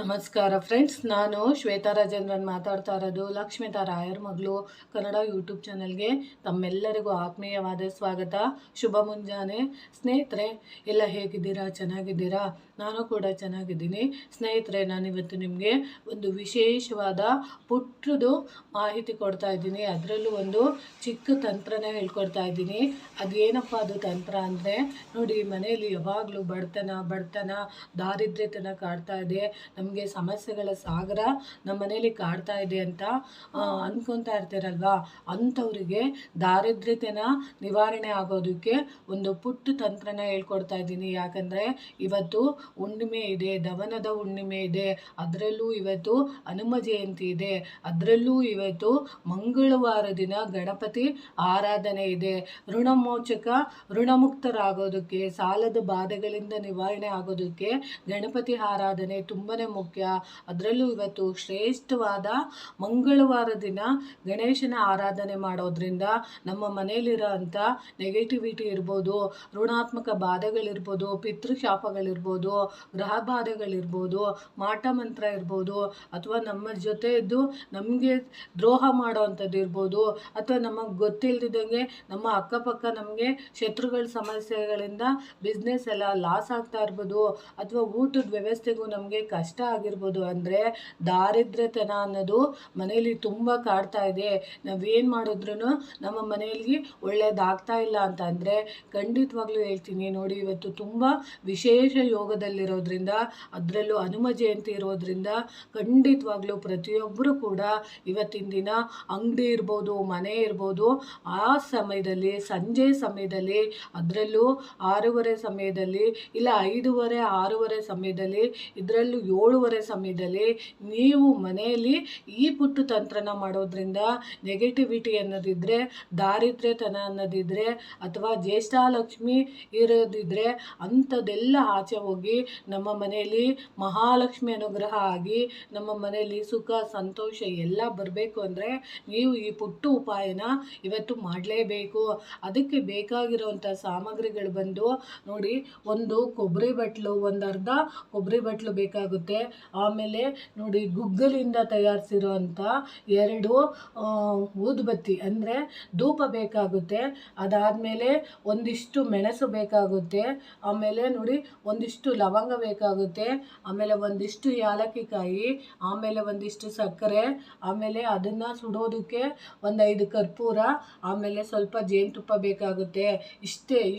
ನಮಸ್ಕಾರ ಫ್ರೆಂಡ್ಸ್, ನಾನು ಶ್ವೇತಾ ರಾಜೇಂದ್ರನ್ ಮಾತಾಡ್ತಾ ಇರೋದು ಲಕ್ಷ್ಮಿತಾ ರಾಯರ್ ಮಗಳು ಕನ್ನಡ ಯೂಟ್ಯೂಬ್ ಚಾನಲ್ಗೆ ತಮ್ಮೆಲ್ಲರಿಗೂ ಆತ್ಮೀಯವಾದ ಸ್ವಾಗತ. ಶುಭ ಮುಂಜಾನೆ ಸ್ನೇಹಿತರೆ, ಎಲ್ಲ ಹೇಗಿದ್ದೀರಾ? ಚೆನ್ನಾಗಿದ್ದೀರಾ? ನಾನು ಕೂಡ ಚೆನ್ನಾಗಿದ್ದೀನಿ ಸ್ನೇಹಿತರೆ. ನಾನಿವತ್ತು ನಿಮಗೆ ಒಂದು ವಿಶೇಷವಾದ ಪುಟ್ಟದು ಮಾಹಿತಿ ಕೊಡ್ತಾ ಇದ್ದೀನಿ. ಅದರಲ್ಲೂ ಒಂದು ಚಿಕ್ಕ ತಂತ್ರನೇ ಹೇಳ್ಕೊಡ್ತಾ ಇದ್ದೀನಿ. ಅದೇನಪ್ಪ ಅದು ತಂತ್ರ ಅಂದರೆ, ನೋಡಿ, ಮನೆಯಲ್ಲಿ ಯಾವಾಗಲೂ ಬಡತನ ದಾರಿದ್ರ್ಯತನ ಕಾಡ್ತಾ ಇದೆ, ನಮಗೆ ಸಮಸ್ಯೆಗಳ ಸಾಗರ ನಮ್ಮ ಮನೇಲಿ ಕಾಡ್ತಾ ಇದೆ ಅಂತ ಅಂದ್ಕೊತಾ ಇರ್ತೀರಲ್ವಾ, ಅಂಥವ್ರಿಗೆ ದಾರಿದ್ರ್ಯತೆನ ನಿವಾರಣೆ ಆಗೋದಕ್ಕೆ ಒಂದು ಪುಟ್ಟ ತಂತ್ರನ ಹೇಳ್ಕೊಡ್ತಾ ಇದ್ದೀನಿ. ಯಾಕಂದರೆ ಇವತ್ತು ಹುಣ್ಣಿಮೆ ಇದೆ, ದವನದ ಹುಣ್ಣಿಮೆ ಇದೆ, ಅದರಲ್ಲೂ ಇವತ್ತು ಹನುಮ ಜಯಂತಿ ಇದೆ, ಅದರಲ್ಲೂ ಇವತ್ತು ಮಂಗಳವಾರ ದಿನ ಗಣಪತಿ ಆರಾಧನೆ ಇದೆ. ಋಣಮೋಚಕ ಋಣಮುಕ್ತರಾಗೋದಕ್ಕೆ, ಸಾಲದ ಬಾಧೆಗಳಿಂದ ನಿವಾರಣೆ ಆಗೋದಕ್ಕೆ ಗಣಪತಿ ಆರಾಧನೆ ತುಂಬಾ ಮುಖ್ಯ. ಅದರಲ್ಲೂ ಇವತ್ತು ಶ್ರೇಷ್ಠವಾದ ಮಂಗಳವಾರ ದಿನ ಗಣೇಶನ ಆರಾಧನೆ ಮಾಡೋದ್ರಿಂದ ನಮ್ಮ ಮನೆಯಲ್ಲಿರೋ ಅಂಥ ನೆಗೆಟಿವಿಟಿ ಇರ್ಬೋದು, ಋಣಾತ್ಮಕ ಬಾಧೆಗಳಿರ್ಬೋದು, ಪಿತೃಶಾಪಗಳಿರ್ಬೋದು, ಗ್ರಹ ಬಾಧೆಗಳಿರ್ಬೋದು, ಮಾಟ ಮಂತ್ರ ಇರ್ಬೋದು, ಅಥವಾ ನಮ್ಮ ಜೊತೆ ಇದ್ದು ನಮಗೆ ದ್ರೋಹ ಮಾಡೋ ಅಂಥದ್ದು ಇರ್ಬೋದು, ಅಥವಾ ನಮಗೆ ಗೊತ್ತಿಲ್ಲದಿದ್ದಂಗೆ ನಮ್ಮ ಅಕ್ಕಪಕ್ಕ ನಮಗೆ ಶತ್ರುಗಳ ಸಮಸ್ಯೆಗಳಿಂದ ಬಿಸ್ನೆಸ್ ಎಲ್ಲ ಲಾಸ್ ಆಗ್ತಾ ಇರ್ಬೋದು, ಅಥವಾ ಊಟದ ವ್ಯವಸ್ಥೆಗೂ ನಮಗೆ ಕಷ್ಟ ಆಗಿರ್ಬೋದು. ಅಂದರೆ ದಾರಿದ್ರ್ಯತನ ಅನ್ನೋದು ಮನೆಯಲ್ಲಿ ತುಂಬ ಕಾಡ್ತಾ ಇದೆ. ನಾವೇನು ಮಾಡಿದ್ರೂ ನಮ್ಮ ಮನೆಯಲ್ಲಿ ಒಳ್ಳೇದಾಗ್ತಾ ಇಲ್ಲ ಅಂತ ಅಂದರೆ ಖಂಡಿತವಾಗ್ಲೂ ಹೇಳ್ತೀನಿ, ನೋಡಿ, ಇವತ್ತು ತುಂಬ ವಿಶೇಷ ಯೋಗದಲ್ಲಿರೋದ್ರಿಂದ, ಅದರಲ್ಲೂ ಹನುಮ ಜಯಂತಿ ಇರೋದ್ರಿಂದ ಖಂಡಿತವಾಗ್ಲೂ ಪ್ರತಿಯೊಬ್ಬರು ಕೂಡ ಇವತ್ತಿನ ದಿನ ಅಂಗಡಿ ಇರ್ಬೋದು, ಮನೆ ಇರ್ಬೋದು, ಆ ಸಮಯದಲ್ಲಿ ಸಂಜೆ ಸಮಯದಲ್ಲಿ, ಅದರಲ್ಲೂ 6:30 ಸಮಯದಲ್ಲಿ, ಇಲ್ಲ 5:30 6:30 ಸಮಯದಲ್ಲಿ, ಇದರಲ್ಲೂ 7:30 ಸಮಯದಲ್ಲಿ ನೀವು ಮನೆಯಲ್ಲಿ ಈ ಪುಟ್ಟ ತಂತ್ರನ ಮಾಡೋದ್ರಿಂದ ನೆಗೆಟಿವಿಟಿ ಅನ್ನೋದಿದ್ರೆ, ದಾರಿದ್ರ್ಯತನ ಅನ್ನೋದಿದ್ರೆ, ಅಥವಾ ಜ್ಯೇಷ್ಠಲಕ್ಷ್ಮಿ ಇರೋದಿದ್ರೆ ಅಂಥದ್ದೆಲ್ಲ ಆಚೆ ಹೋಗಿ ನಮ್ಮ ಮನೆಯಲ್ಲಿ ಮಹಾಲಕ್ಷ್ಮಿ ಅನುಗ್ರಹ ಆಗಿ ನಮ್ಮ ಮನೆಯಲ್ಲಿ ಸುಖ ಸಂತೋಷ ಎಲ್ಲ ಬರಬೇಕು ಅಂದರೆ ನೀವು ಈ ಪುಟ್ಟ ಉಪಾಯನ ಇವತ್ತು ಮಾಡಲೇಬೇಕು. ಅದಕ್ಕೆ ಬೇಕಾಗಿರುವಂಥ ಸಾಮಗ್ರಿಗಳು ಬಂದು ನೋಡಿ, ಒಂದು ಕೊಬ್ಬರಿ ಬಟ್ಲು, ಒಂದು ಅರ್ಧ ಕೊಬ್ಬರಿ ಬಟ್ಲು ಬೇಕಾಗುತ್ತೆ. ಆಮೇಲೆ ನೋಡಿ, ಗುಗ್ಗಲಿಂದ ತಯಾರಿಸಿರೋ ಅಂಥ 2 ಊದುಬತ್ತಿ ಅಂದರೆ ಧೂಪ ಬೇಕಾಗುತ್ತೆ. ಅದಾದಮೇಲೆ ಒಂದಿಷ್ಟು ಮೆಣಸು ಬೇಕಾಗುತ್ತೆ. ಆಮೇಲೆ ನೋಡಿ, ಒಂದಿಷ್ಟು ಲವಂಗ ಬೇಕಾಗುತ್ತೆ. ಆಮೇಲೆ ಒಂದಿಷ್ಟು ಏಲಕ್ಕಿ ಕಾಯಿ, ಆಮೇಲೆ ಒಂದಿಷ್ಟು ಸಕ್ಕರೆ, ಆಮೇಲೆ ಅದನ್ನು ಸುಡೋದಕ್ಕೆ ಒಂದು 5 ಕರ್ಪೂರ, ಆಮೇಲೆ ಸ್ವಲ್ಪ ಜೇನುತುಪ್ಪ ಬೇಕಾಗುತ್ತೆ.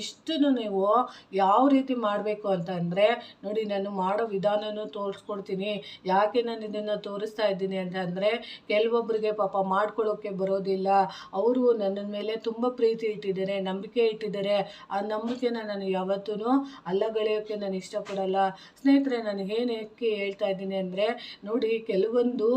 ಇಷ್ಟನ್ನು ನೀವು ಯಾವ ರೀತಿ ಮಾಡಬೇಕು ಅಂತ ಅಂದರೆ, ನೋಡಿ, ನಾನು ಮಾಡೋ ವಿಧಾನನೂ ತೋರಿಸ್ಕೊಡ್ತೀನಿ. ಯಾಕೆ ನಾನು ಇದನ್ನು ತೋರಿಸ್ತಾ ಇದ್ದೀನಿ ಅಂತಂದರೆ, ಕೆಲವೊಬ್ಬರಿಗೆ ಪಾಪ ಮಾಡ್ಕೊಳ್ಳೋಕ್ಕೆ ಬರೋದಿಲ್ಲ. ಅವರು ನನ್ನ ಮೇಲೆ ತುಂಬ ಪ್ರೀತಿ ಇಟ್ಟಿದ್ದಾರೆ, ನಂಬಿಕೆ ಇಟ್ಟಿದ್ದಾರೆ. ಆ ನಂಬಿಕೆನ ನಾನು ಯಾವತ್ತೂ ಅಲ್ಲಗಳೆಯೋಕ್ಕೆ ನಾನು ಇಷ್ಟಪಡಲ್ಲ. ಸ್ನೇಹಿತರೆ, ನಾನು ಏನಕ್ಕೆ ಹೇಳ್ತಾ ಇದ್ದೀನಿ ಅಂದರೆ, ನೋಡಿ, ಕೆಲವೊಂದು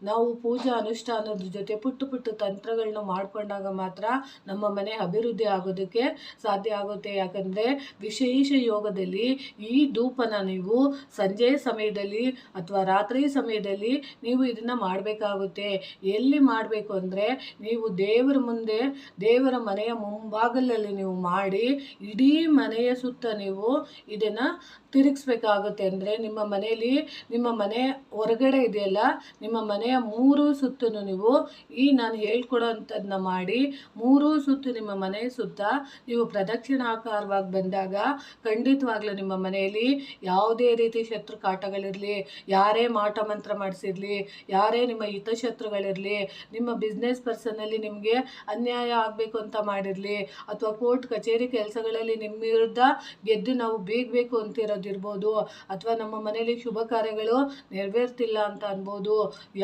ನಾವು ಪೂಜಾ ಅನುಷ್ಠಾನದ ಜೊತೆ ಪುಟ್ಟ ತಂತ್ರಗಳನ್ನ ಮಾಡಿಕೊಂಡಾಗ ಮಾತ್ರ ನಮ್ಮ ಮನೆ ಅಭಿವೃದ್ಧಿ ಆಗೋದಕ್ಕೆ ಸಾಧ್ಯ ಆಗುತ್ತೆ. ಯಾಕಂದರೆ ವಿಶೇಷ ಯೋಗದಲ್ಲಿ ಈ ಧೂಪನ ನೀವು ಸಂಜೆ ಸಮಯದಲ್ಲಿ ಅಥವಾ ರಾತ್ರಿ ಸಮಯದಲ್ಲಿ ನೀವು ಇದನ್ನು ಮಾಡಬೇಕಾಗುತ್ತೆ. ಎಲ್ಲಿ ಮಾಡಬೇಕು ಅಂದರೆ, ನೀವು ದೇವರ ಮುಂದೆ, ದೇವರ ಮನೆಯ ಮುಂಭಾಗಲಲ್ಲಿ ನೀವು ಮಾಡಿ ಇಡೀ ಮನೆಯ ಸುತ್ತ ನೀವು ಇದನ್ನು ತಿರುಗಿಸ್ಬೇಕಾಗುತ್ತೆ. ಅಂದರೆ ನಿಮ್ಮ ಮನೆಯಲ್ಲಿ, ನಿಮ್ಮ ಮನೆ ಹೊರಗಡೆ ಇದೆಯಲ್ಲ, ನಿಮ್ಮ ಮನೆಯ 3 ಸುತ್ತೂ ನೀವು ನಾನು ಹೇಳ್ಕೊಡೋ ಅಂಥದ್ದನ್ನ ಮಾಡಿ 3 ಸುತ್ತು ನಿಮ್ಮ ಮನೆಯ ಸುತ್ತ ನೀವು ಪ್ರದಕ್ಷಿಣಾಕಾರವಾಗಿ ಬಂದಾಗ ಖಂಡಿತವಾಗ್ಲೂ ನಿಮ್ಮ ಮನೆಯಲ್ಲಿ ಯಾವುದೇ ರೀತಿ ಶತ್ರು ಕಾಟಗಳಿರಲಿ, ಯಾರೇ ಮಾಟ ಮಂತ್ರ ಮಾಡಿಸಿರಲಿ, ಯಾರೇ ನಿಮ್ಮ ಹಿತಶತ್ರುಗಳಿರಲಿ, ನಿಮ್ಮ ಬಿಸ್ನೆಸ್ ಪರ್ಸನಲ್ಲಿ ನಿಮಗೆ ಅನ್ಯಾಯ ಆಗಬೇಕು ಅಂತ ಮಾಡಿರಲಿ, ಅಥವಾ ಕೋರ್ಟ್ ಕಚೇರಿ ಕೆಲಸಗಳಲ್ಲಿ ನಿಮ್ಮ ವಿರುದ್ಧ ಗೆದ್ದು ನಾವು ಬೇಗಬೇಕು ಅಂತಿರೋದು ಅನ್ನೋದಿರ್ಬೋದು, ಅಥವಾ ನಮ್ಮ ಮನೇಲಿ ಶುಭ ಕಾರ್ಯಗಳು ನೆರವೇರ್ತಿಲ್ಲ ಅಂತ ಅನ್ಬೋದು,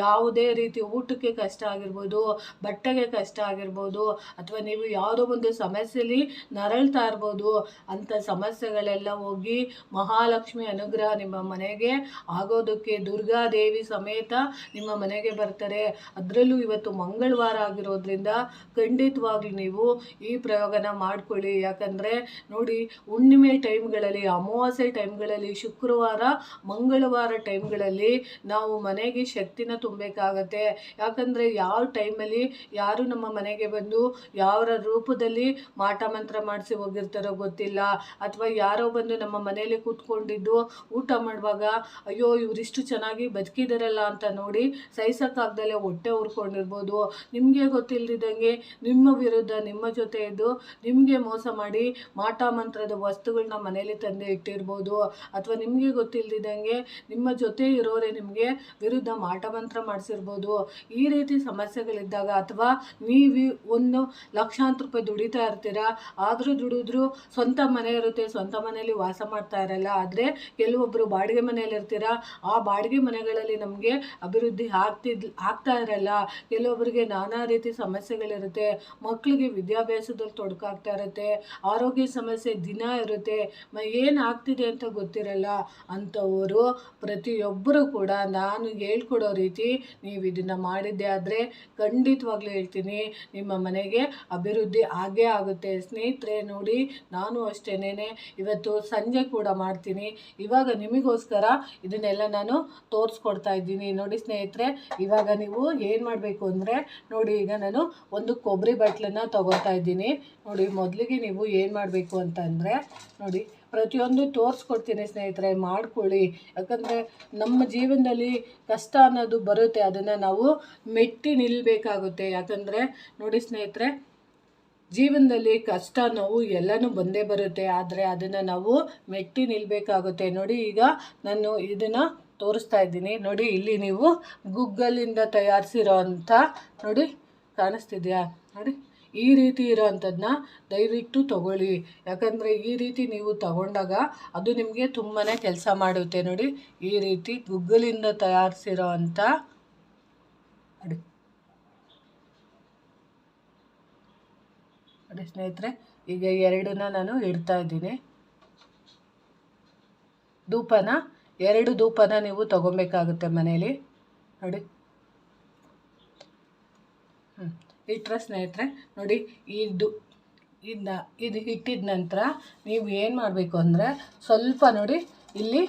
ಯಾವುದೇ ರೀತಿ ಊಟಕ್ಕೆ ಕಷ್ಟ ಆಗಿರ್ಬೋದು, ಬಟ್ಟೆಗೆ ಕಷ್ಟ ಆಗಿರ್ಬೋದು, ಅಥವಾ ನೀವು ಯಾವುದೋ ಒಂದು ಸಮಸ್ಯೆಯಲ್ಲಿ ನರಳ್ತಾ ಇರ್ಬೋದು. ಅಂಥ ಸಮಸ್ಯೆಗಳೆಲ್ಲ ಹೋಗಿ ಮಹಾಲಕ್ಷ್ಮಿ ಅನುಗ್ರಹ ನಿಮ್ಮ ಮನೆಗೆ ಆಗೋದಕ್ಕೆ ದುರ್ಗಾದೇವಿ ಸಮೇತ ನಿಮ್ಮ ಮನೆಗೆ ಬರ್ತಾರೆ. ಅದರಲ್ಲೂ ಇವತ್ತು ಮಂಗಳವಾರ ಆಗಿರೋದ್ರಿಂದ ಖಂಡಿತವಾಗ್ಲೂ ನೀವು ಈ ಪ್ರಯೋಗನ ಮಾಡ್ಕೊಳ್ಳಿ. ಯಾಕಂದರೆ ನೋಡಿ, ಹುಣ್ಣಿಮೆ ಟೈಮ್ಗಳಲ್ಲಿ, ಅಮಾವಾಸ್ಯೆ ಟೈಮ್ಗಳಲ್ಲಿ, ಶುಕ್ರವಾರ ಮಂಗಳವಾರ ಟೈಮ್ಗಳಲ್ಲಿ ನಾವು ಮನೆಗೆ ಶಕ್ತಿನ ತುಂಬಬೇಕಾಗತ್ತೆ. ಯಾಕಂದರೆ ಯಾವ ಟೈಮಲ್ಲಿ ಯಾರು ನಮ್ಮ ಮನೆಗೆ ಬಂದು ಯಾವ ರೂಪದಲ್ಲಿ ಮಾಟ ಮಂತ್ರ ಮಾಡಿಸಿ ಹೋಗಿರ್ತಾರೋ ಗೊತ್ತಿಲ್ಲ, ಅಥವಾ ಯಾರೋ ಬಂದು ನಮ್ಮ ಮನೆಯಲ್ಲಿ ಕೂತ್ಕೊಂಡಿದ್ದು ಊಟ ಮಾಡುವಾಗ ಅಯ್ಯೋ ಇವರಿಷ್ಟು ಚೆನ್ನಾಗಿ ಬದುಕಿದಾರಲ್ಲ ಅಂತ ನೋಡಿ ಸಹಿಸೋಕ್ಕಾಗ್ದಲೇ ಹೊಟ್ಟೆ ಉರ್ಕೊಂಡಿರ್ಬೋದು. ನಿಮಗೆ ಗೊತ್ತಿಲ್ಲದಿದ್ದಂಗೆ ನಿಮ್ಮ ವಿರುದ್ಧ ನಿಮ್ಮ ಜೊತೆ ಇದ್ದು ನಿಮಗೆ ಮೋಸ ಮಾಡಿ ಮಾಟ ಮಂತ್ರದ ವಸ್ತುಗಳನ್ನ ಮನೇಲಿ ತಂದು ಇಟ್ಟಿರ್ಬೋದು, ಅಥವಾ ನಿಮಗೆ ಗೊತ್ತಿಲ್ಲದಿದ್ದಂಗೆ ನಿಮ್ಮ ಜೊತೆ ಇರೋರೇ ನಿಮಗೆ ವಿರುದ್ಧ ಮಾಟ ಮಂತ್ರ ಮಾಡಿಸಿರ್ಬೋದು. ಈ ರೀತಿ ಸಮಸ್ಯೆಗಳಿದ್ದಾಗ, ಅಥವಾ ನೀವು ಒಂದು ಲಕ್ಷಾಂತರ ರೂಪಾಯಿ ದುಡಿತಾ ಇರ್ತೀರಾ, ಆದರೂ ದುಡಿದ್ರು ಸ್ವಂತ ಮನೆ ಇರುತ್ತೆ, ಸ್ವಂತ ಮನೆಯಲ್ಲಿ ವಾಸ ಮಾಡ್ತಾ ಇರಲ್ಲ. ಆದರೆ ಕೆಲವೊಬ್ಬರು ಬಾಡಿಗೆ ಮನೆಯಲ್ಲಿ ಇರ್ತೀರಾ, ಆ ಬಾಡಿಗೆ ಮನೆಗಳಲ್ಲಿ ನಮಗೆ ಅಭಿವೃದ್ಧಿ ಆಗ್ತಾ ಇರಲ್ಲ. ಕೆಲವೊಬ್ಬರಿಗೆ ನಾನಾ ರೀತಿ ಸಮಸ್ಯೆಗಳಿರುತ್ತೆ, ಮಕ್ಕಳಿಗೆ ವಿದ್ಯಾಭ್ಯಾಸದಲ್ಲಿ ತೊಡಕಾಗ್ತಾ ಇರುತ್ತೆ, ಆರೋಗ್ಯ ಸಮಸ್ಯೆ ದಿನ ಇರುತ್ತೆ, ಏನು ಆಗ್ತಿದೆ ಅಂತ ಗೊತ್ತಿರಲ್ಲ. ಅಂಥವರು ಪ್ರತಿಯೊಬ್ಬರು ಕೂಡ ನಾನು ಹೇಳ್ಕೊಡೋ ರೀತಿ ನೀವು ಇದನ್ನು ಮಾಡಿದ್ದೆ ಆದರೆ ಖಂಡಿತವಾಗ್ಲೂ ಹೇಳ್ತೀನಿ ನಿಮ್ಮ ಮನೆಗೆ ಅಭಿವೃದ್ಧಿ ಆಗೇ ಆಗುತ್ತೆ. ಸ್ನೇಹಿತರೆ ನೋಡಿ, ನಾನು ಅಷ್ಟೇನೆ ಇವತ್ತು ಸಂಜೆ ಕೂಡ ಮಾಡ್ತೀನಿ. ಇವಾಗ ನಿಮಗೋಸ್ಕರ ಇದನ್ನೆಲ್ಲ ನಾನು ತೋರಿಸ್ಕೊಡ್ತಾ ಇದ್ದೀನಿ. ನೋಡಿ ಸ್ನೇಹಿತರೆ, ಇವಾಗ ನೀವು ಏನು ಮಾಡಬೇಕು ಅಂದರೆ ನೋಡಿ, ಈಗ ನಾನು ಒಂದು ಕೊಬ್ಬರಿ ಬಟ್ಲನ್ನು ತಗೋತಾ ಇದ್ದೀನಿ. ನೋಡಿ, ಮೊದಲಿಗೆ ನೀವು ಏನು ಮಾಡಬೇಕು ಅಂತಂದರೆ ನೋಡಿ, ಪ್ರತಿಯೊಂದು ತೋರಿಸ್ಕೊಡ್ತೀನಿ ಸ್ನೇಹಿತರೆ, ಮಾಡ್ಕೊಳ್ಳಿ. ಯಾಕಂದರೆ ನಮ್ಮ ಜೀವನದಲ್ಲಿ ಕಷ್ಟ ಅನ್ನೋದು ಬರುತ್ತೆ, ಅದನ್ನು ನಾವು ಮೆಟ್ಟಿ ನಿಲ್ಲಬೇಕಾಗುತ್ತೆ. ಯಾಕಂದರೆ ನೋಡಿ ಸ್ನೇಹಿತರೆ, ಜೀವನದಲ್ಲಿ ಕಷ್ಟ ನೋವು ಎಲ್ಲನೂ ಬಂದೇ ಬರುತ್ತೆ, ಆದರೆ ಅದನ್ನು ನಾವು ಮೆಟ್ಟಿ ನಿಲ್ಲಬೇಕಾಗುತ್ತೆ. ನೋಡಿ, ಈಗ ನಾನು ಇದನ್ನು ತೋರಿಸ್ತಾ ಇದ್ದೀನಿ. ನೋಡಿ, ಇಲ್ಲಿ ನೀವು ಗುಗ್ಗಲಿಂದ ತಯಾರಿಸಿರೋ ಅಂಥ ನೋಡಿ ಕಾಣಿಸ್ತಿದೆಯಾ ನೋಡಿ, ಈ ರೀತಿ ಇರೋವಂಥದ್ದನ್ನ ದಯವಿಟ್ಟು ತಗೊಳ್ಳಿ. ಯಾಕಂದರೆ ಈ ರೀತಿ ನೀವು ತಗೊಂಡಾಗ ಅದು ನಿಮಗೆ ತುಂಬಾ ಕೆಲಸ ಮಾಡುತ್ತೆ. ನೋಡಿ, ಈ ರೀತಿ ಗುಗ್ಗಲಿಂದ ತಯಾರಿಸಿರೋ ಅಂಥ ನೋಡಿ ನೋಡಿ ಸ್ನೇಹಿತರೆ, ಈಗ ಎರಡನ್ನ ನಾನು ಇಡ್ತಾ ಇದ್ದೀನಿ. ಎರಡು ಧೂಪನ ನೀವು ತಗೊಬೇಕಾಗುತ್ತೆ ಮನೇಲಿ. ನೋಡಿ, ಇಟ್ಟರೆ ಸ್ನೇಹಿತರೆ ನೋಡಿ, ಇದು ಇಟ್ಟಿದ ನಂತರ ನೀವು ಏನು ಮಾಡಬೇಕು ಅಂದರೆ ಸ್ವಲ್ಪ ನೋಡಿ ಇಲ್ಲಿ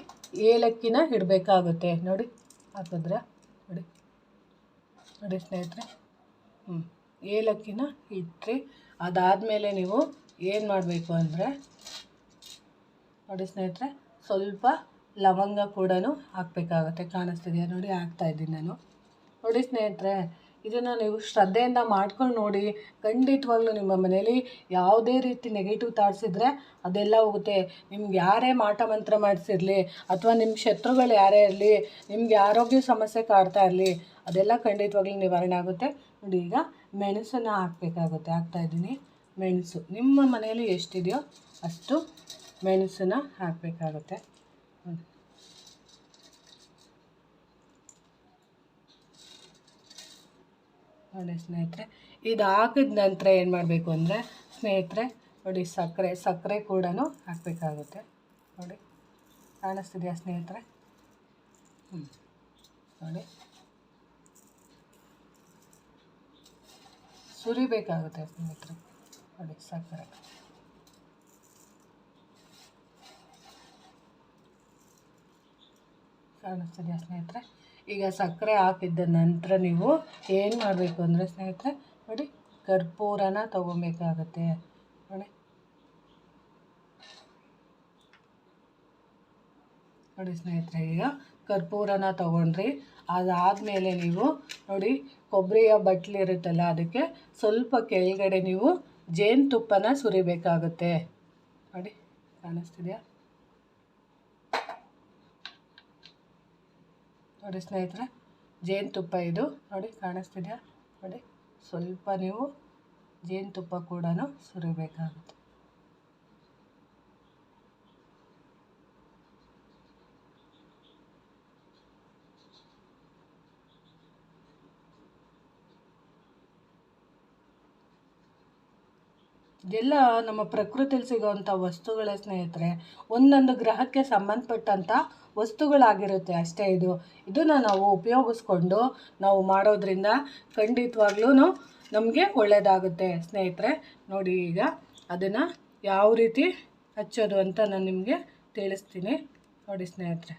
ಏಲಕ್ಕಿನ ಇಡಬೇಕಾಗುತ್ತೆ. ನೋಡಿ, ಹಾಕಿದ್ರೆ ನೋಡಿ ನೋಡಿ ಸ್ನೇಹಿತರೆ, ಏಲಕ್ಕಿನ ಇಟ್ಟರೆ ಅದಾದಮೇಲೆ ನೀವು ಏನು ಮಾಡಬೇಕು ಅಂದರೆ ನೋಡಿ ಸ್ನೇಹಿತರೆ, ಸ್ವಲ್ಪ ಲವಂಗ ಕೂಡ ಹಾಕಬೇಕಾಗುತ್ತೆ. ಕಾಣಿಸ್ತಿದೆಯಾ ನೋಡಿ, ಹಾಕ್ತಾಯಿದ್ದೀನಿ ನಾನು. ನೋಡಿ ಸ್ನೇಹಿತರೆ, ಇದನ್ನು ನೀವು ಶ್ರದ್ಧೆಯಿಂದ ಮಾಡ್ಕೊಂಡು ನೋಡಿ. ಖಂಡಿತವಾಗ್ಲೂ ನಿಮ್ಮ ಮನೇಲಿ ಯಾವುದೇ ರೀತಿ ನೆಗೆಟಿವ್ ಥಾಟ್ಸ್ ಇದ್ದರೆ ಅದೆಲ್ಲ ಹೋಗುತ್ತೆ. ನಿಮ್ಗೆ ಯಾರೇ ಮಾಟ ಮಂತ್ರ ಮಾಡಿಸಿರಲಿ, ಅಥವಾ ನಿಮ್ಮ ಶತ್ರುಗಳು ಯಾರೇ ಇರಲಿ, ನಿಮಗೆ ಆರೋಗ್ಯ ಸಮಸ್ಯೆ ಕಾಡ್ತಾ ಇರಲಿ, ಅದೆಲ್ಲ ಖಂಡಿತವಾಗ್ಲೂ ನಿವಾರಣೆ ಆಗುತ್ತೆ. ನೋಡಿ, ಈಗ ಮೆಣಸನ್ನು ಹಾಕಬೇಕಾಗುತ್ತೆ. ಹಾಕ್ತಾಯಿದ್ದೀನಿ. ಮೆಣಸು ನಿಮ್ಮ ಮನೆಯಲ್ಲಿ ಎಷ್ಟಿದೆಯೋ ಅಷ್ಟು ಮೆಣಸನ್ನು ಹಾಕಬೇಕಾಗುತ್ತೆ. ನೋಡಿ ಸ್ನೇಹಿತರೆ, ಇದು ಹಾಕಿದ ನಂತರ ಏನು ಮಾಡಬೇಕು ಅಂದರೆ ಸ್ನೇಹಿತರೆ ನೋಡಿ, ಸಕ್ಕರೆ ಕೂಡ ಹಾಕಬೇಕಾಗುತ್ತೆ. ನೋಡಿ, ಕಾಣಿಸ್ತಿದೆಯಾ ಸ್ನೇಹಿತರೆ? ನೋಡಿ, ಸುರಿಬೇಕಾಗುತ್ತೆ ಸ್ನೇಹಿತರೆ. ನೋಡಿ, ಸಕ್ಕರೆ ಕಾಣಿಸ್ತಿದೆಯಾ ಸ್ನೇಹಿತರೆ? ಈಗ ಸಕ್ಕರೆ ಹಾಕಿದ್ದ ನಂತರ ನೀವು ಏನು ಮಾಡಬೇಕು ಅಂದರೆ ಸ್ನೇಹಿತರೆ ನೋಡಿ, ಕರ್ಪೂರನ ತಗೊಬೇಕಾಗತ್ತೆ. ನೋಡಿ ನೋಡಿ ಸ್ನೇಹಿತರೆ, ಈಗ ಕರ್ಪೂರನ ತಗೊಂಡ್ರಿ. ಅದಾದಮೇಲೆ ನೀವು ನೋಡಿ, ಕೊಬ್ಬರಿಯ ಬಟ್ಲಿರುತ್ತಲ್ಲ, ಅದಕ್ಕೆ ಸ್ವಲ್ಪ ಕೆಳಗಡೆ ನೀವು ಜೇನುತುಪ್ಪನ ಸುರಿಬೇಕಾಗುತ್ತೆ. ನೋಡಿ, ಕಾಣಿಸ್ತಿದೆಯಾ? ನೋಡಿ ಸ್ನೇಹಿತರೆ, ಜೇನುತುಪ್ಪ ಇದು ನೋಡಿ, ಕಾಣಿಸ್ತಿದೆಯಾ? ನೋಡಿ, ಸ್ವಲ್ಪ ನೀವು ಜೇನುತುಪ್ಪ ಕೂಡ ಸುರಿಬೇಕಾಗುತ್ತೆ. ಇದೆಲ್ಲ ನಮ್ಮ ಪ್ರಕೃತಿಯಲ್ಲಿ ಸಿಗೋವಂಥ ವಸ್ತುಗಳ ಸ್ನೇಹಿತರೆ, ಒಂದೊಂದು ಗ್ರಹಕ್ಕೆ ಸಂಬಂಧಪಟ್ಟಂಥ ವಸ್ತುಗಳಾಗಿರುತ್ತೆ ಅಷ್ಟೇ. ಇದನ್ನು ನಾವು ಉಪಯೋಗಿಸ್ಕೊಂಡು ನಾವು ಮಾಡೋದ್ರಿಂದ ಖಂಡಿತವಾಗ್ಲೂ ನಮಗೆ ಒಳ್ಳೆಯದಾಗುತ್ತೆ ಸ್ನೇಹಿತರೆ. ನೋಡಿ, ಈಗ ಅದನ್ನು ಯಾವ ರೀತಿ ಹಚ್ಚೋದು ಅಂತ ನಾನು ನಿಮಗೆ ತಿಳಿಸ್ತೀನಿ. ನೋಡಿ ಸ್ನೇಹಿತರೆ,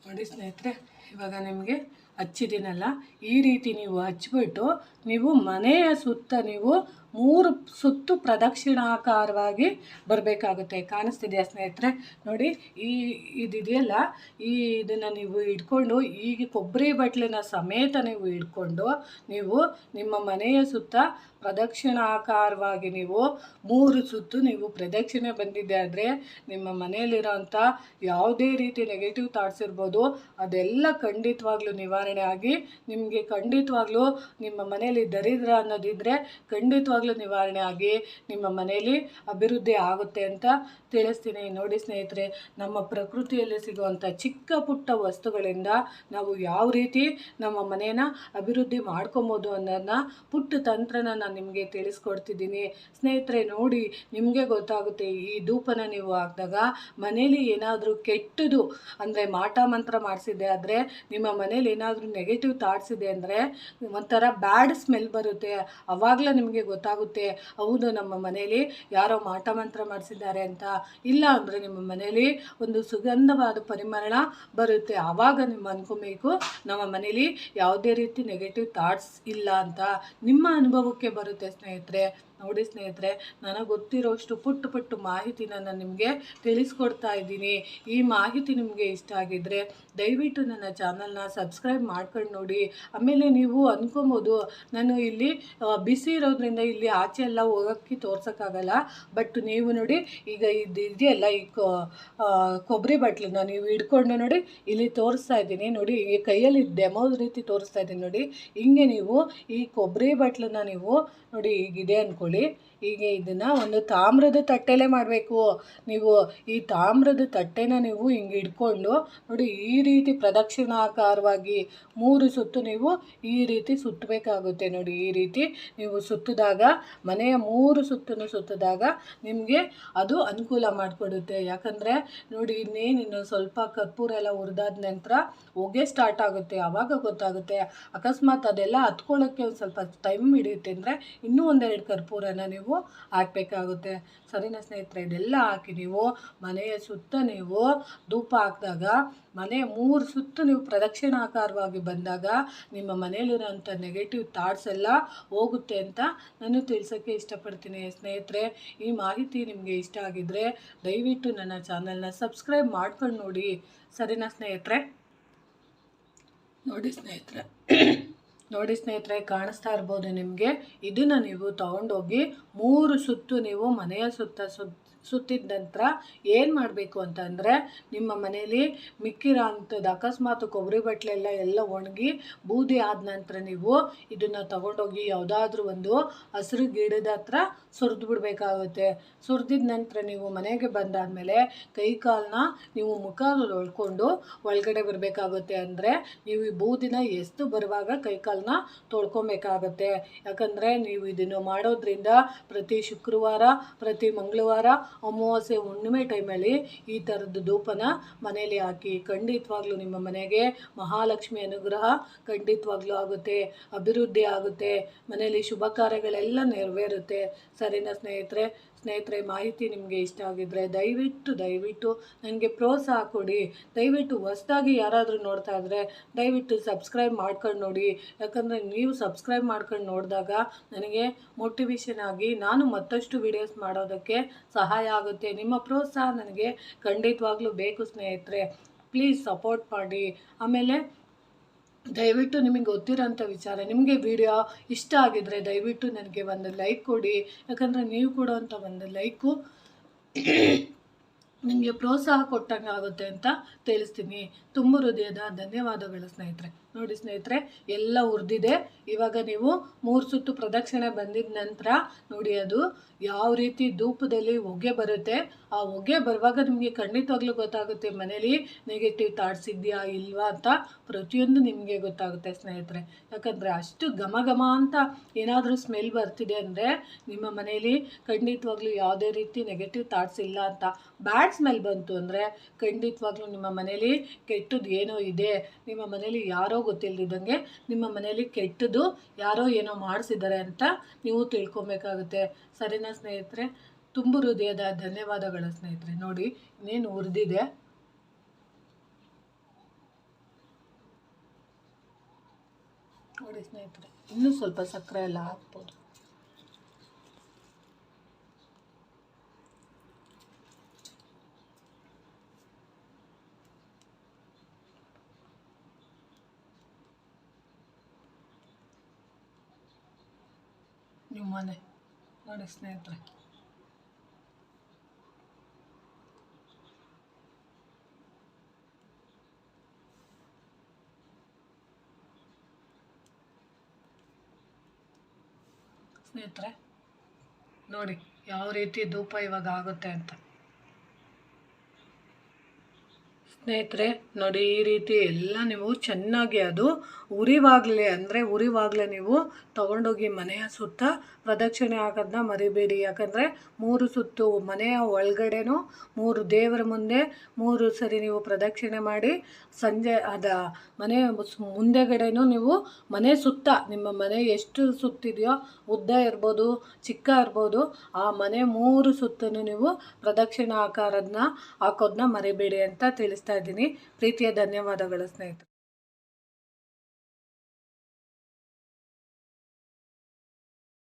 ನೋಡಿ ಸ್ನೇಹಿತರೆ, ಇವಾಗ ನಿಮಗೆ ಹಚ್ಚಿದ್ದೀನಲ್ಲ, ಈ ರೀತಿ ನೀವು ಹಚ್ಬಿಟ್ಟು ನೀವು ಮನೆಯ ಸುತ್ತ ನೀವು 3 ಸುತ್ತು ಪ್ರದಕ್ಷಿಣಾಕಾರವಾಗಿ ಬರಬೇಕಾಗುತ್ತೆ. ಕಾಣಿಸ್ತಿದೆಯಾ ಸ್ನೇಹಿತರೆ? ನೋಡಿ, ಇದೆಯಲ್ಲ, ಇದನ್ನು ನೀವು ಇಟ್ಕೊಂಡು ಈಗ ಕೊಬ್ಬರಿ ಬಟ್ಲನ್ನ ಸಮೇತ ನೀವು ಇಟ್ಕೊಂಡು ನೀವು ನಿಮ್ಮ ಮನೆಯ ಸುತ್ತ ಪ್ರದಕ್ಷಿಣಾಕಾರವಾಗಿ ನೀವು 3 ಸುತ್ತು ನೀವು ಪ್ರದಕ್ಷಿಣೆ ಬಂದಿದ್ದೆ ಆದರೆ ನಿಮ್ಮ ಮನೆಯಲ್ಲಿರೋಂಥ ಯಾವುದೇ ರೀತಿ ನೆಗೆಟಿವ್ ಥಾಟ್ಸ್ ಇರ್ಬೋದು, ಅದೆಲ್ಲ ಖಂಡಿತವಾಗ್ಲೂ ನಿವಾರಣೆ ಆಗಿ ನಿಮಗೆ ಖಂಡಿತವಾಗ್ಲೂ ನಿಮ್ಮ ಮನೆಯಲ್ಲಿ ದರಿದ್ರ ಅನ್ನೋದಿದ್ದರೆ ಖಂಡಿತವಾಗ್ಲೂ ನಿವಾರಣೆ ಆಗಿ ನಿಮ್ಮ ಮನೆಯಲ್ಲಿ ಅಭಿವೃದ್ಧಿ ಆಗುತ್ತೆ ಅಂತ ತಿಳಿಸ್ತೀನಿ. ನೋಡಿ ಸ್ನೇಹಿತರೆ, ನಮ್ಮ ಪ್ರಕೃತಿಯಲ್ಲಿ ಸಿಗುವಂಥ ಚಿಕ್ಕ ಪುಟ್ಟ ವಸ್ತುಗಳಿಂದ ನಾವು ಯಾವ ರೀತಿ ನಮ್ಮ ಮನೆಯನ್ನು ಅಭಿವೃದ್ಧಿ ಮಾಡ್ಕೊಬೋದು ಅನ್ನೋದನ್ನ ಪುಟ್ಟ ತಂತ್ರನ ನಾನು ನಿಮಗೆ ತಿಳಿಸ್ಕೊಡ್ತಿದ್ದೀನಿ ಸ್ನೇಹಿತರೆ. ನೋಡಿ, ನಿಮಗೆ ಗೊತ್ತಾಗುತ್ತೆ, ಈ ಧೂಪನ ನೀವು ಹಾಕಿದಾಗ ಮನೇಲಿ ಏನಾದರೂ ಕೆಟ್ಟದು ಅಂದರೆ ಮಾಟ ಮಂತ್ರ ಮಾಡಿಸಿದ್ದೆ ಆದರೆ ನಿಮ್ಮ ಮನೇಲಿ ಏನಾದರೂ ನೆಗೆಟಿವ್ ಥಾಟ್ಸ್ ಇದೆ ಅಂದರೆ ಒಂಥರ ಬ್ಯಾಡ್ ಸ್ಮೆಲ್ ಬರುತ್ತೆ. ಆವಾಗಲೇ ನಿಮಗೆ ಗೊತ್ತಾಗುತ್ತೆ, ಹೌದು ನಮ್ಮ ಮನೇಲಿ ಯಾರೋ ಮಾಟ ಮಂತ್ರ ಮಾಡಿಸಿದ್ದಾರೆ ಅಂತ. ಇಲ್ಲ ಅಂದರೆ ನಿಮ್ಮ ಮನೇಲಿ ಒಂದು ಸುಗಂಧವಾದ ಪರಿಮಳ ಬರುತ್ತೆ. ಆವಾಗ ನೀವು ಅನ್ಕೊಬೇಕು, ನಮ್ಮ ಮನೇಲಿ ಯಾವುದೇ ರೀತಿ ನೆಗೆಟಿವ್ ಥಾಟ್ಸ್ ಇಲ್ಲ ಅಂತ ನಿಮ್ಮ ಅನುಭವಕ್ಕೆ ಬರುತ್ತೆ ಸ್ನೇಹಿತರೆ. ನೋಡಿ ಸ್ನೇಹಿತರೆ, ನನಗೆ ಗೊತ್ತಿರೋಷ್ಟು ಪುಟ್ಟ ಮಾಹಿತಿನ ನಾನು ನಿಮಗೆ ತಿಳಿಸ್ಕೊಡ್ತಾ ಇದ್ದೀನಿ. ಈ ಮಾಹಿತಿ ನಿಮಗೆ ಇಷ್ಟ ಆಗಿದ್ದರೆ ದಯವಿಟ್ಟು ನನ್ನ ಚಾನಲ್ನ ಸಬ್ಸ್ಕ್ರೈಬ್ ಮಾಡ್ಕೊಂಡು ನೋಡಿ. ಆಮೇಲೆ ನೀವು ಅಂದ್ಕೊಬೋದು, ನಾನು ಇಲ್ಲಿ ಬಿಸಿ ಇರೋದ್ರಿಂದ ಇಲ್ಲಿ ಆಚೆ ಎಲ್ಲ ಹೋಗೋಕ್ಕೆ ತೋರ್ಸೋಕ್ಕಾಗಲ್ಲ, ಬಟ್ ನೀವು ನೋಡಿ ಈಗ ಇದೆಯಲ್ಲ, ಈ ಕೊಬ್ಬರಿ ಬಟ್ಲನ್ನ ನೀವು ಹಿಡ್ಕೊಂಡು ನೋಡಿ ಇಲ್ಲಿ ತೋರಿಸ್ತಾ ಇದ್ದೀನಿ. ನೋಡಿ, ಈ ಕೈಯಲ್ಲಿ ಡೆಮೋ ರೀತಿ ತೋರಿಸ್ತಾ ಇದ್ದೀನಿ. ನೋಡಿ, ಹಿಂಗೆ ನೀವು ಈ ಕೊಬ್ಬರಿ ಬಟ್ಲನ್ನ ನೀವು ನೋಡಿ ಈಗಿದೆ ಅಂದ್ಕೊಳ್ಳಿ. ಈಗ ಇದನ್ನು ಒಂದು ತಾಮ್ರದ ತಟ್ಟೆಲೇ ಮಾಡಬೇಕು. ನೀವು ಈ ತಾಮ್ರದ ತಟ್ಟೆನ ನೀವು ಹಿಂಗೆ ಹಿಡ್ಕೊಂಡು ನೋಡಿ ಈ ರೀತಿ ಪ್ರದಕ್ಷಿಣಾಕಾರವಾಗಿ 3 ಸುತ್ತು ನೀವು ಈ ರೀತಿ ಸುತ್ತಬೇಕಾಗುತ್ತೆ. ನೋಡಿ, ಈ ರೀತಿ ನೀವು ಸುತ್ತಿದಾಗ ಮನೆಯ 3 ಸುತ್ತನ್ನು ಸುತ್ತಿದಾಗ ನಿಮಗೆ ಅದು ಅನುಕೂಲ ಮಾಡಿಕೊಡುತ್ತೆ. ಯಾಕಂದರೆ ನೋಡಿ, ಇನ್ನೇನು ಸ್ವಲ್ಪ ಕರ್ಪೂರ ಎಲ್ಲ ಹುರಿದಾದ ನಂತರ ಹೊಗೆ ಸ್ಟಾರ್ಟ್ ಆಗುತ್ತೆ. ಆವಾಗ ಗೊತ್ತಾಗುತ್ತೆ. ಅಕಸ್ಮಾತ್ ಅದೆಲ್ಲ ಹತ್ಕೊಳ್ಳೋಕ್ಕೆ ಒಂದು ಸ್ವಲ್ಪ ಟೈಮ್ ಹಿಡಿಯುತ್ತೆ ಅಂದರೆ ಇನ್ನೂ 1-2 ಕರ್ಪೂರನ ನೀವು ಹಾಕಬೇಕಾಗುತ್ತೆ. ಸರಿನಾ ಸ್ನೇಹಿತರೆ? ಇದೆಲ್ಲ ಹಾಕಿ ನೀವು ಮನೆಯ ಸುತ್ತ ನೀವು ಧೂಪ ಹಾಕಿದಾಗ ಮನೆಯ 3 ಸುತ್ತು ನೀವು ಪ್ರದಕ್ಷಿಣಾಕಾರವಾಗಿ ಬಂದಾಗ ನಿಮ್ಮ ಮನೆಯಲ್ಲಿರೋಂಥ ನೆಗೆಟಿವ್ ಥಾಟ್ಸ್ ಎಲ್ಲ ಹೋಗುತ್ತೆ ಅಂತ ನಾನು ತಿಳಿಸೋಕ್ಕೆ ಇಷ್ಟಪಡ್ತೀನಿ ಸ್ನೇಹಿತರೆ. ಈ ಮಾಹಿತಿ ನಿಮಗೆ ಇಷ್ಟ ಆಗಿದ್ದರೆ ದಯವಿಟ್ಟು ನನ್ನ ಚಾನಲ್ನ ಸಬ್ಸ್ಕ್ರೈಬ್ ಮಾಡ್ಕೊಂಡು ನೋಡಿ. ಸರಿನಾ ಸ್ನೇಹಿತರೆ? ನೋಡಿ ಸ್ನೇಹಿತರೆ, ಕಾಣಿಸ್ತಾ ಇರ್ಬೋದು ನಿಮಗೆ. ಇದನ್ನು ನೀವು ತೊಗೊಂಡೋಗಿ 3 ಸುತ್ತು ನೀವು ಮನೆಯ ಸುತ್ತ ಸುತ್ತಿದ ನಂತರ ಏನು ಮಾಡಬೇಕು ಅಂತಂದರೆ, ನಿಮ್ಮ ಮನೇಲಿ ಮಿಕ್ಕಿರೋ ಅಂಥದ್ದು ಅಕಸ್ಮಾತ್ ಕೊಬ್ಬರಿ ಬಟ್ಲೆಲ್ಲ ಒಣಗಿ ಬೂದಿ ಆದ ನಂತರ ನೀವು ಇದನ್ನು ತಗೊಂಡೋಗಿ ಯಾವುದಾದ್ರೂ ಒಂದು ಹಸಿರು ಗಿಡದ ಹತ್ರ ಸುರಿದು ಬಿಡಬೇಕಾಗುತ್ತೆ. ಸುರಿದಿದ ನಂತರ ನೀವು ಮನೆಗೆ ಬಂದಾದಮೇಲೆ ಕೈ ಕಾಲನ್ನ ನೀವು ಮುಖ ತೊಳ್ಕೊಂಡು ಒಳಗಡೆ ಬರಬೇಕಾಗುತ್ತೆ. ಅಂದರೆ ನೀವು ಈ ಬೂದಿನ ಎಷ್ಟು ಬರುವಾಗ ಕೈ ಕಾಲನ್ನ ತೊಳ್ಕೊಬೇಕಾಗತ್ತೆ. ಯಾಕಂದರೆ ನೀವು ಇದನ್ನು ಮಾಡೋದ್ರಿಂದ ಪ್ರತಿ ಶುಕ್ರವಾರ, ಪ್ರತಿ ಮಂಗಳವಾರ, ಅಮಾವಾಸ್ಯೆ, ಹುಣ್ಣಿಮೆ ಟೈಮಲ್ಲಿ ಈ ಥರದ್ದು ಧೂಪನ ಮನೇಲಿ ಹಾಕಿ. ಖಂಡಿತವಾಗ್ಲೂ ನಿಮ್ಮ ಮನೆಗೆ ಮಹಾಲಕ್ಷ್ಮಿ ಅನುಗ್ರಹ ಖಂಡಿತವಾಗ್ಲೂ ಆಗುತ್ತೆ, ಅಭಿವೃದ್ಧಿ ಆಗುತ್ತೆ, ಮನೆಯಲ್ಲಿ ಶುಭ ಕಾರ್ಯಗಳೆಲ್ಲ ನೆರವೇರುತ್ತೆ. ಸರಿನಾ ಸ್ನೇಹಿತರೆ, ಮಾಹಿತಿ ನಿಮಗೆ ಇಷ್ಟ ಆಗಿದ್ದರೆ ದಯವಿಟ್ಟು ನನಗೆ ಪ್ರೋತ್ಸಾಹ ಕೊಡಿ. ದಯವಿಟ್ಟು ಹೊಸದಾಗಿ ಯಾರಾದರೂ ನೋಡ್ತಾ ಇದ್ದರೆ ದಯವಿಟ್ಟು ಸಬ್ಸ್ಕ್ರೈಬ್ ಮಾಡ್ಕೊಂಡು ನೋಡಿ. ಯಾಕಂದರೆ ನೀವು ಸಬ್ಸ್ಕ್ರೈಬ್ ಮಾಡ್ಕೊಂಡು ನೋಡಿದಾಗ ನನಗೆ ಮೋಟಿವೇಶನ್ ಆಗಿ ನಾನು ಮತ್ತಷ್ಟು ವಿಡಿಯೋಸ್ ಮಾಡೋದಕ್ಕೆ ಸಹಾಯ ಆಗುತ್ತೆ. ನಿಮ್ಮ ಪ್ರೋತ್ಸಾಹ ನನಗೆ ಖಂಡಿತವಾಗ್ಲೂ ಬೇಕು ಸ್ನೇಹಿತರೆ. ಪ್ಲೀಸ್ ಸಪೋರ್ಟ್ ಮಾಡಿ. ಆಮೇಲೆ ದಯವಿಟ್ಟು ನಿಮಗೆ ಗೊತ್ತಿರೋಂಥ ವಿಚಾರ, ನಿಮಗೆ ವಿಡಿಯೋ ಇಷ್ಟ ಆಗಿದ್ದರೆ ದಯವಿಟ್ಟು ನನಗೆ ಒಂದು ಲೈಕ್ ಕೊಡಿ. ಯಾಕಂದರೆ ನೀವು ಕೊಡೋವಂಥ ಒಂದು ಲೈಕು ನಿಮಗೆ ಪ್ರೋತ್ಸಾಹ ಕೊಟ್ಟಂಗೆ ಆಗುತ್ತೆ ಅಂತ ತಿಳಿಸ್ತೀನಿ. ತುಂಬ ಹೃದಯದ ಧನ್ಯವಾದಗಳು ಸ್ನೇಹಿತರೆ. ನೋಡಿ ಸ್ನೇಹಿತರೆ, ಎಲ್ಲ ಹುರಿದಿದೆ. ಇವಾಗ ನೀವು 3 ಸುತ್ತು ಪ್ರದಕ್ಷಿಣೆ ಬಂದಿದ ನಂತರ ನೋಡಿ ಅದು ಯಾವ ರೀತಿ ಧೂಪದಲ್ಲಿ ಹೊಗೆ ಬರುತ್ತೆ. ಆ ಹೊಗೆ ಬರುವಾಗ ನಿಮಗೆ ಖಂಡಿತವಾಗ್ಲೂ ಗೊತ್ತಾಗುತ್ತೆ ಮನೇಲಿ ನೆಗೆಟಿವ್ ಥಾಟ್ಸ್ ಇದೆಯಾ ಇಲ್ವಾ ಅಂತ. ಪ್ರತಿಯೊಂದು ನಿಮಗೆ ಗೊತ್ತಾಗುತ್ತೆ ಸ್ನೇಹಿತರೆ. ಯಾಕಂದರೆ ಅಷ್ಟು ಘಮ ಘಮ ಅಂತ ಏನಾದರೂ ಸ್ಮೆಲ್ ಬರ್ತಿದೆ ಅಂದರೆ ನಿಮ್ಮ ಮನೇಲಿ ಖಂಡಿತವಾಗ್ಲೂ ಯಾವುದೇ ರೀತಿ ನೆಗೆಟಿವ್ ಥಾಟ್ಸ್ ಇಲ್ಲ ಅಂತ. ಬ್ಯಾಡ್ ಸ್ಮೆಲ್ ಬಂತು ಅಂದರೆ ಖಂಡಿತವಾಗ್ಲೂ ನಿಮ್ಮ ಮನೇಲಿ ಕೆಟ್ಟದ್ದು ಏನೋ ಇದೆ. ನಿಮ್ಮ ಮನೇಲಿ ಯಾರೋ ಗೊತ್ತಿಲ್ಲದಿದ್ದಂಗೆ ನಿಮ್ಮ ಮನೇಲಿ ಕೆಟ್ಟದ್ದು ಯಾರೋ ಏನೋ ಮಾಡಿಸಿದ್ದಾರೆ ಅಂತ ನೀವು ತಿಳ್ಕೊಬೇಕಾಗುತ್ತೆ. ಸರಿನಾ ಸ್ನೇಹಿತರೆ? ತುಂಬ ಹೃದಯದ ಧನ್ಯವಾದಗಳು ಸ್ನೇಹಿತರೆ. ನೋಡಿ ಇನ್ನೇನು ಹುರಿದಿದೆ. ನೋಡಿ ಸ್ನೇಹಿತರೆ, ಇನ್ನೂ ಸ್ವಲ್ಪ ಸಕ್ಕರೆ ಎಲ್ಲ ಹಾಕ್ಬೋದು. ನಿಮ್ಮ ಮನೆ ನೋಡಿ ಸ್ನೇಹಿತರೆ, ನೋಡಿ ಯಾವ ರೀತಿ ಧೂಪ ಇವಾಗ ಆಗುತ್ತೆ ಅಂತ. ಸ್ನೇಹಿತರೆ ನೋಡಿ, ಈ ರೀತಿ ಎಲ್ಲ ನೀವು ಚೆನ್ನಾಗಿ ಅದು ಉರಿವಾಗಲೇ ನೀವು ತೊಗೊಂಡೋಗಿ ಮನೆಯ ಸುತ್ತ ಪ್ರದಕ್ಷಿಣೆ ಹಾಕೋದನ್ನ ಮರಿಬೇಡಿ. ಯಾಕಂದರೆ 3 ಸುತ್ತು ಮನೆಯ ಒಳಗಡೆನೂ 3 ದೇವರ ಮುಂದೆ 3 ಸರಿ ನೀವು ಪ್ರದಕ್ಷಿಣೆ ಮಾಡಿ ಸಂಜೆ ಮನೆ ಮುಂದೆಗಡೆನೂ ನೀವು ಮನೆ ಸುತ್ತ ನಿಮ್ಮ ಮನೆ ಎಷ್ಟು ಸುತ್ತಿದೆಯೋ, ಉದ್ದ ಇರ್ಬೋದು ಚಿಕ್ಕ ಇರ್ಬೋದು, ಆ ಮನೆ 3 ಸುತ್ತನ್ನು ನೀವು ಪ್ರದಕ್ಷಿಣೆ ಹಾಕೋದನ್ನ ಮರಿಬೇಡಿ ಅಂತ ತಿಳಿಸ್ತಾ ಇದ್ದೀನಿ. ಪ್ರೀತಿಯ ಧನ್ಯವಾದಗಳು ಸ್ನೇಹಿತರೆ.